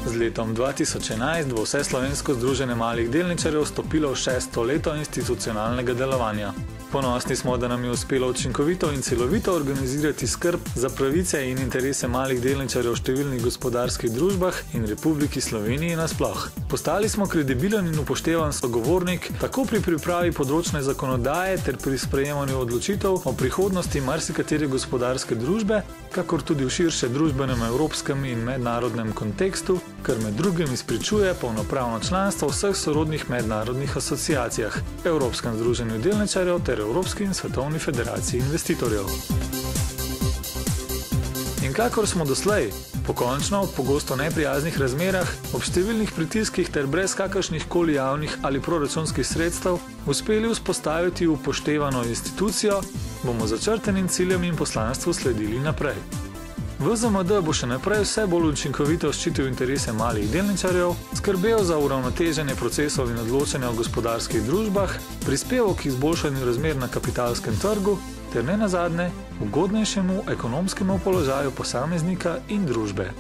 Z letom 2011 bo Vseslovensko združenje malih delničarjev vstopilo v 6. leto institucionalnega delovanja. Ponosni smo, da nam je uspelo učinkovito in celovito organizirati skrb za pravice in interese malih delničarjev v številnih gospodarskih družbah in Republiki Sloveniji nasploh. Postali smo kredibilen in upoštevan sogovornik tako pri pripravi področne zakonodaje ter pri sprejemanju odločitev o prihodnosti marsikatere gospodarske družbe, kakor tudi v širše družbenem, evropskem in mednarodnem kontekstu, kar med drugim izpričuje polnopravno članstvo v vseh sorodnih mednarodnih asociacijah, Evropskem združenju delničarjev ter Evropski in Svetovni federaciji investitorjev. In kakor smo doslej, pokončno v pogosto neprijaznih razmerah, ob številnih pritiskih ter brez kakršnih koli javnih ali proračunskih sredstev uspeli vzpostaviti upoštevano institucijo, bomo začrtanim ciljem in poslanstvu sledili naprej. VZMD bo še naprej vse bolj učinkovito ščitil interese malih delničarjev, skrbel za uravnoteženje procesov in odločanja o gospodarskih družbah, prispeval k izboljšanju razmer na kapitalskem trgu ter nenazadnje ugodnejšemu ekonomskemu položaju posameznika in družbe.